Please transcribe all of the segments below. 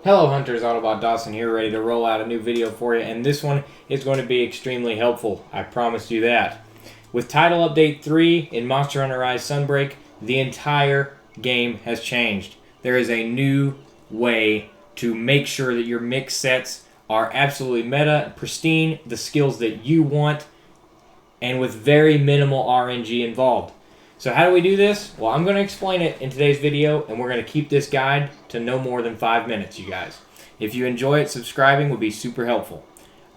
Hello Hunters, Autobot Dawson here, ready to roll out a new video for you, and this one is going to be extremely helpful. I promised you that. With Title Update 3 in Monster Hunter Rise Sunbreak, the entire game has changed. There is a new way to make sure that your mix sets are absolutely meta, pristine, the skills that you want, and with very minimal RNG involved. So how do we do this? Well, I'm going to explain it in today's video, and we're going to keep this guide to no more than 5 minutes, you guys. If you enjoy it, subscribing would be super helpful.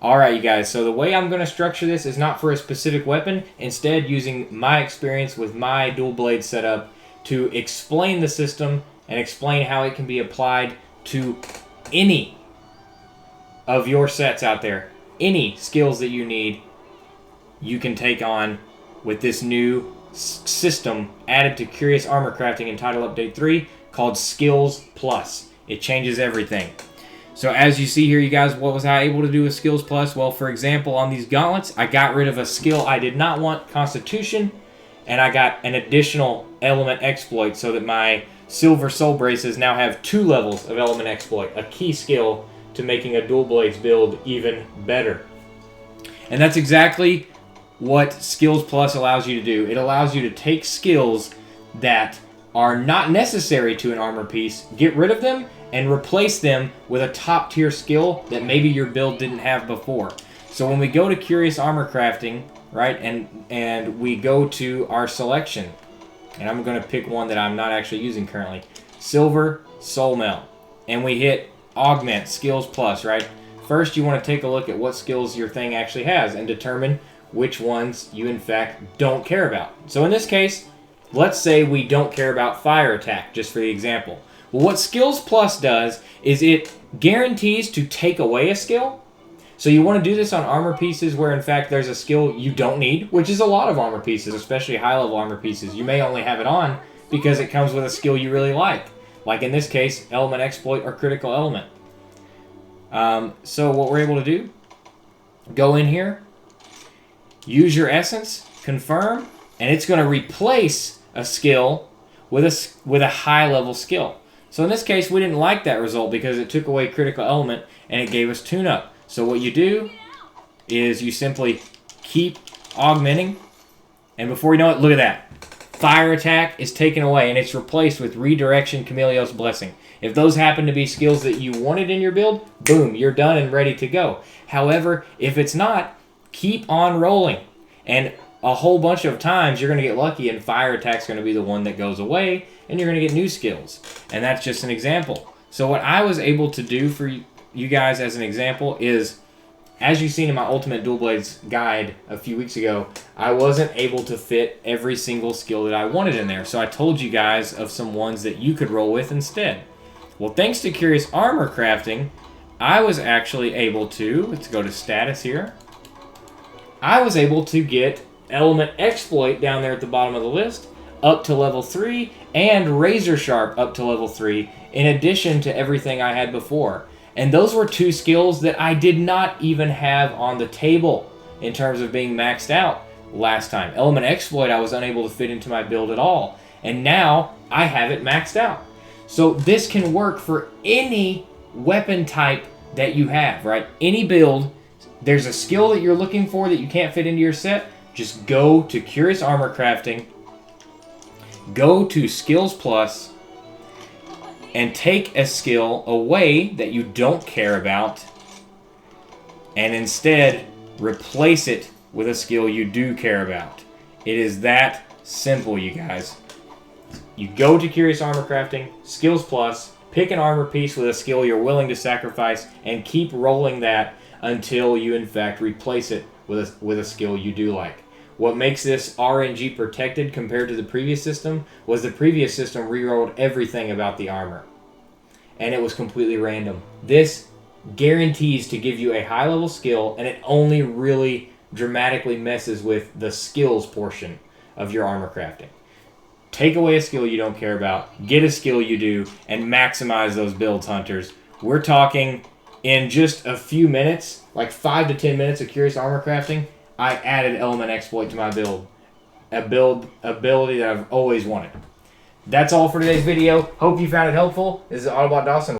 Alright, you guys, so the way I'm going to structure this is not for a specific weapon, instead using my experience with my dual blade setup to explain the system and explain how it can be applied to any of your sets out there. Any skills that you need, you can take on with this new system added to Qurious Armor Crafting in Title Update 3 called Skills Plus. It changes everything. So as you see here, you guys, what was I able to do with Skills Plus? Well, for example, on these gauntlets, I got rid of a skill I did not want, Constitution, and I got an additional element exploit so that my silver soul braces now have 2 levels of element exploit, a key skill to making a dual blades build even better. And that's exactly what Skills Plus allows you to do. It allows you to take skills that are not necessary to an armor piece, get rid of them, and replace them with a top tier skill that maybe your build didn't have before. So when we go to Qurious Armor Crafting, right, and we go to our selection, and I'm going to pick one that I'm not actually using currently, Silver Soul Mail, and we hit Augment Skills Plus, right? First you want to take a look at what skills your thing actually has and determine which ones you in fact don't care about. So in this case, let's say we don't care about fire attack, just for the example. Well, what Skills Plus does is it guarantees to take away a skill. So you want to do this on armor pieces where in fact there's a skill you don't need, which is a lot of armor pieces, especially high level armor pieces. You may only have it on because it comes with a skill you really like in this case, element exploit or critical element. So what we're able to do, go in here, use your essence, confirm, and it's going to replace a skill with a high level skill. So in this case, we didn't like that result because it took away critical element and it gave us tune-up. So what you do is you simply keep augmenting, and before you know it, look at that. Fire attack is taken away and it's replaced with redirection, Chameleos Blessing. If those happen to be skills that you wanted in your build, boom, you're done and ready to go. However, if it's not, keep on rolling, and a whole bunch of times you're going to get lucky and fire attack's going to be the one that goes away and you're going to get new skills. And that's just an example. So what I was able to do for you guys as an example is, as you've seen in my Ultimate Dual Blades guide a few weeks ago, I wasn't able to fit every single skill that I wanted in there. So I told you guys of some ones that you could roll with instead. Well, thanks to Qurious Armor Crafting, I was actually able to, let's go to status here, I was able to get element exploit down there at the bottom of the list up to level 3 and razor sharp up to level 3 in addition to everything I had before. And those were 2 skills that I did not even have on the table in terms of being maxed out last time. Element exploit I was unable to fit into my build at all, and now I have it maxed out. So this can work for any weapon type that you have, right? Any build. There's a skill that you're looking for that you can't fit into your set, just go to Qurious Armor Crafting, go to Skills Plus, and take a skill away that you don't care about, and instead replace it with a skill you do care about. It is that simple, you guys. You go to Qurious Armor Crafting, Skills Plus, pick an armor piece with a skill you're willing to sacrifice, and keep rolling that until you in fact replace it with a skill you do like. What makes this RNG protected compared to the previous system was the previous system rerolled everything about the armor, and it was completely random. This guarantees to give you a high level skill, and it only really dramatically messes with the skills portion of your armor crafting. Take away a skill you don't care about, get a skill you do, and maximize those builds, hunters. We're talking in just a few minutes, like 5 to 10 minutes of Qurious Armor Crafting, I added element exploit to my build. A build ability that I've always wanted. That's all for today's video. Hope you found it helpful. This is Autobot Dawson.